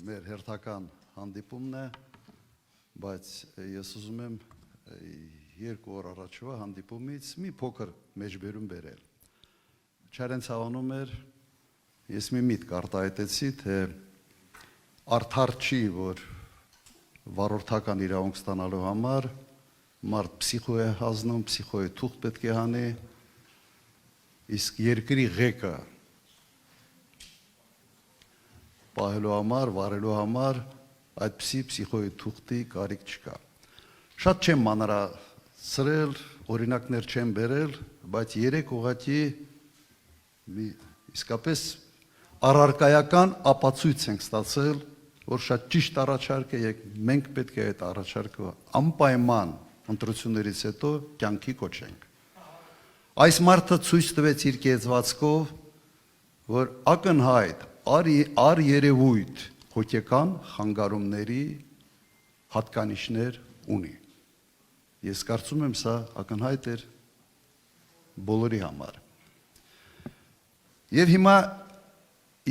մեր հերթական հանդիպումն է, բայց ես ուզում եմ 2 օր առաջվա հանդիպումից մի փոքր մեջբերում բերել։ Չարենց հավանում էր, ես մի միտք արտահայտեցի, թե արդար չի, որ վարորդական իրավունք ստանալու համար մարդ պսիխո է հանձնում, պսիխոյի թուղթ պետք է հանի, իսկ երկրի ղեկը պահելու համար, վարելու համար այդպիսի պսիխոյի թուղթի կարիք չկա։ Շատ չեմ մանրացրել, օրինակներ չեմ բերել, բայց 3 ուղղակի իսկապես առարկայական ապացույց ենք ստացել, որ շատ ճիշտ առաջարկ է, մենք պետք է այդ առաջարկը անպայման ընտրություններից հետո կյանքի կոչենք։ Այս մարդը ցույց տվեց իր կեցվածքով, որ ակնհայտ առերևույթ հոգեկան խանգարումների հատկանիշներ ունի։ Ես կարծում եմ, սա ակնհայտ էր բոլորի համար։ Եվ հիմա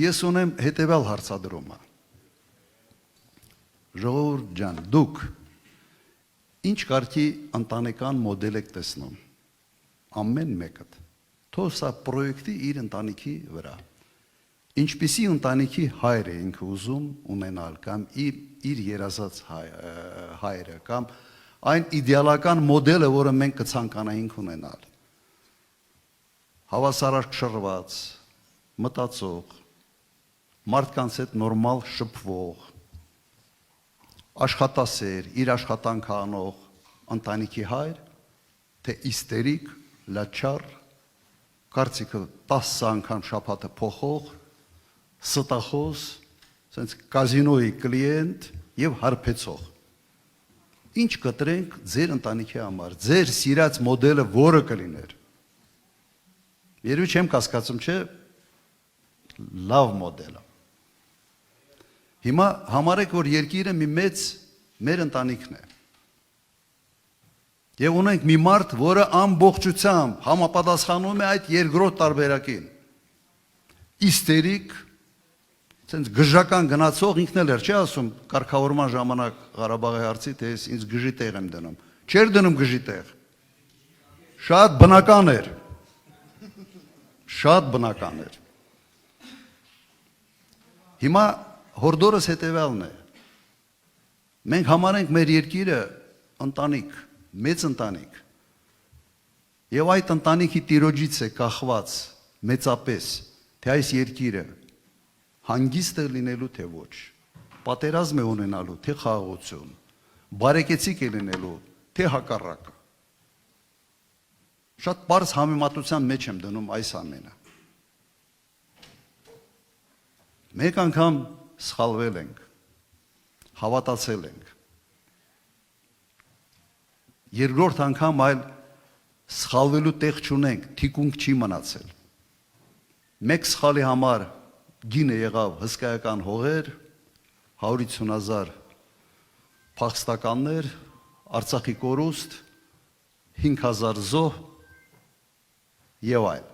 ես ունեմ հետևյալ հարցադրումը։ Ժողովուրդ ջան, դուք ինչ կարգի ընտանեկան մոդել եք տեսնում, ամեն մեկդ, թող սա պրոյեկտի իր ընտանիքի վրա, ինչպիսի ընտանիքի հայր է ինքը ուզում ունենալ, կամ իր երազած հայրը, կամ այն իդեալական մոդելը, որը մենք կցանկանայինք ունենալ, հավասարակշռված, մտածող, մարդկանց հետ նորմալ շփվող, աշխատասեր, իր աշխատանքը անող ընտանիքի հայր, թե իստերիկ, լաչար, կարծիքը 10 անգամ շաբաթը փոխող, ստախոս, ասենց կազինոյի կլիենտ եւ հարբեցող։ Ինչ կտրենք ձեր ընտանիքի համար, ձեր սիրած մոդելը որը կլիներ։ Երևի չեմ կասկածում, չէ, լավ մոդելը։ Հիմա համարեք, որ երկիրը մի մեծ մեր ընտանիքն է։ Եվ ունենք մի մարդ, որը ամբողջությամբ համապատասխանում է այդ երկրորդ տարբերակին։ Իստերիկ, ցենց գժական գնացող, ինքն էլ էր, չի ասում, կարգավորման ժամանակ Ղարաբաղի հարցի, թե ես ինձ գժի տեղ եմ դնում։ Չէր դնում գժի տեղ։ Շատ բնական էր։ Շատ բնական էր։ Հիմա հորդորս հետևյալն է։ Մենք համարենք մեր երկիրը ընտանիք, մեծ ընտանիք։ Եվ այդ ընտանիքի տիրոջից է կախված մեծապես, թե այս երկիրը հանգիստ է լինելու, թե ոչ, պատերազմ է ունենալու, թե խաղաղություն, բարեկեցիկ է լինելու, թե հակառակը։ Շատ պարզ համեմատության մեջ եմ դնում այս ամենը։ Մեկ անգամ սխալվել ենք, հավատացել ենք։ Երկրորդ անգամ այլ սխալվելու տեղ չունենք, թիկունք չի մնացել։ Մեկ սխալի համար գինը եղավ հսկայական հողեր, 150,000 փախստականներ, Արցախի կորուստ, 5,000 զոհ եւ այլ։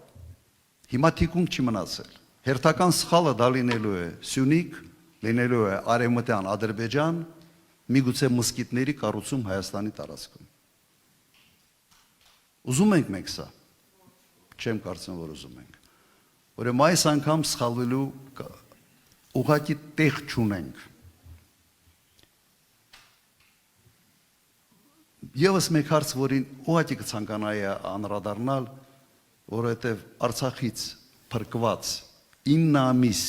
Հիմա թիկունք չի մնացել։ Հերթական սխալը դա լինելու է Սյունիք, լինելու է Արևմտյան Ադրբեջան, միգուցե մսկիթների կառուցում Հայաստանի տարածքում։ Ուզում ենք մենք սա։ Չեմ կարծում, որ ուզում ենք։ Ուրեմն այս անգամ սխալվելու ուղղակի տեղ չունենք։ Եվս մեկ հարց, որին ուղղակի կցանկանայի անդրադառնալ, որովհետև Արցախից փրկված 9 ամիս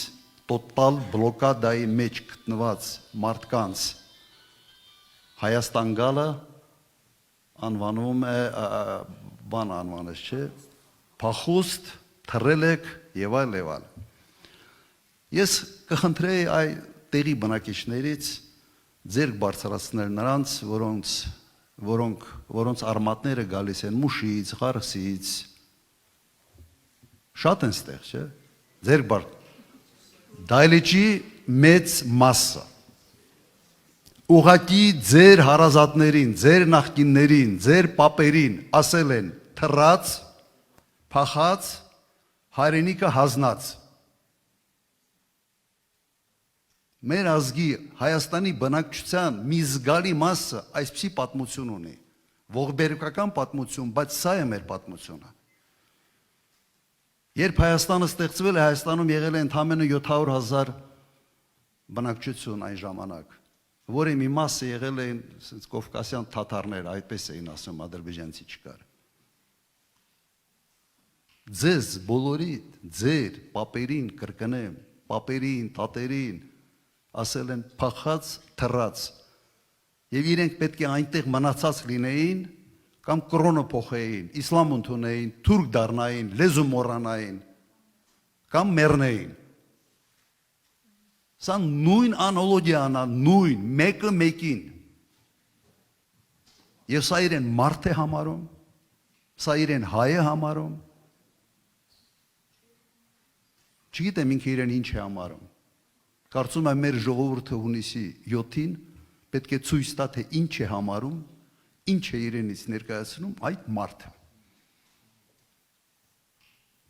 տոտալ բլոկադայի մեջ գտնված մարդկանց Հայաստան գալը անվանում է, բան անվանես չէ, փախուստ, թռել եք եւ այլ եւ այլ։ Ես կխնդրեի այ տեղի բնակիչներից ձեր բարձրացնել նրանց, որոնց արմատները գալիս են Մուշից, Ղարսից, շատ են ստեղ, չէ, ձեր դայլիճի մեծ մասը, ուղղակի ձեր հարազատներին, ձեր նախկիններին, ձեր պապերին ասել են թռած, փախած, հայրենիքը հանձնած։ Մեր ազգի Հայաստանի բնակչության մի զգալի մասը այսպիսի պատմություն ունի, ողբերգական պատմություն, բայց սա է մեր պատմությունը։ Երբ Հայաստանը ստեղծվել է, Հայաստանում եղել է ընդամենը 700,000 բնակչություն այն ժամանակ, որի մի մասը եղել էին կովկասյան թաթարներ, այդպես էին ասում, ադրբեջանցի չկար։ Ձեզ բոլորի, ձեր պապերին կրկնեմ, պապերին, տատերին, ասել են փախած, թռած, եւ իրենք պետք է այնտեղ մնացած լինեին, կամ կրոնը փոխեին, իսլամ ընդունեին, թուրք դառնային, լեզու մոռանային, կամ մեռնեին։ Սա նույն անալոգիան է, նույն, մեկը մեկին։ Եվ սա իրեն մարդ է համարում, սա իրեն հայ է համարում, չգիտեմ ինքը իրեն ինչ է համարում։ Կարծում եմ մեր ժողովուրդը հունիսի 7-ին պետք է ցույց տա, թե ինչ է համարում, ինչ է իրենից ներկայացնում այդ մարդը։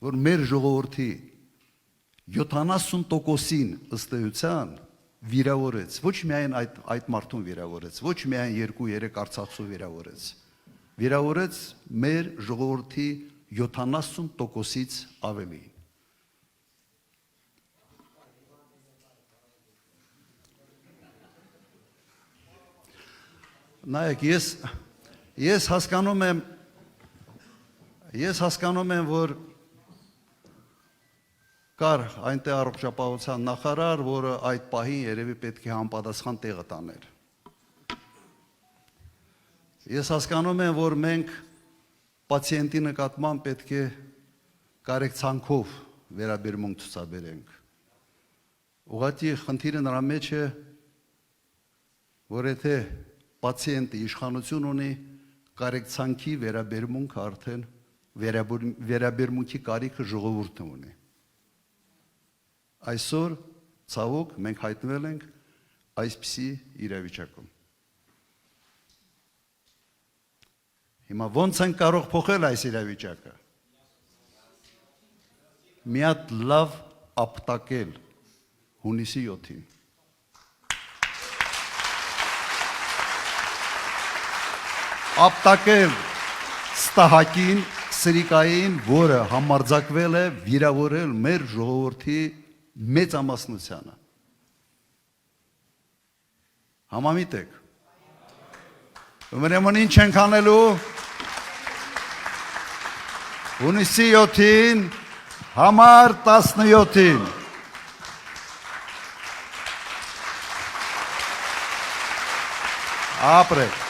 Որ մեր ժողովրդի 70%-ին ըստ էության վիրավորեց, ոչ միայն այդ մարդուն վիրավորեց, ոչ միայն 2-3 արցախցու վիրավորեց, վիրավորեց մեր ժողովրդի 70%-ից ավելի։ Նայեք, ես հասկանում եմ, որ կար այնտեղ առողջապահության նախարար, որը այդ պահին երևի պետք է համապատասխան տեղը տաներ։ Ես հասկանում եմ, որ մենք պացիենտի նկատմամբ պետք է կարեկցանքով վերաբերմունք ցուցաբերենք։ Ուղղակի խնդիրը նրա մեջ է, որ եթե պացիենտը իշխանություն ունի, կարեկցանքի վերաբերմունք արդեն վերաբերմունքի կարիքը ժողովուրդը ունի։ Այսօր ցավոք մենք հայտնվել ենք այսպիսի իրավիճակում։ Հիմա ո՞նց ենք կարող փոխել այս իրավիճակը։ Մի հատ լավ ապտակել հունիսի 7-ին։ Ապտակել Ստահակին, Սրիկային, որը համարձակվել է վիրավորել մեր ժողովրդի մեծամասնությանը։ Համամիտ եք։ Ուրեմն ինչ ենք անելու։ Հունիսի 7-ին, համար 17-ին։ Ապրեք։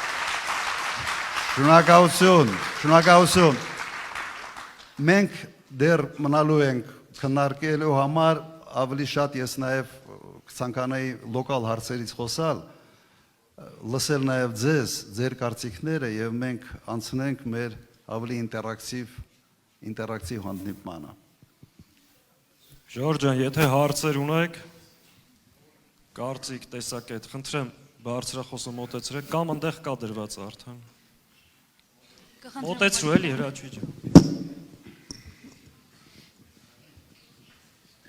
Շնորհակալություն։ Մենք դեռ մնալու ենք քննարկելու համար, ավելի շատ ես նաև կցանկանայի լոկալ հարցերից խոսալ, լսել նաև ձեր կարծիքները եւ մենք անցնենք մեր ավելի ինտերակտիվ հանդիպմանը։ Ժորժ ջան, եթե հարցեր ունեք, կարծիք, տեսակետ, խնդրեմ բարձրախոսը մոտեցրեք, կամ այնտեղ կա դրված արդեն։ Մոտեցրու էլի Հրաչի ջան։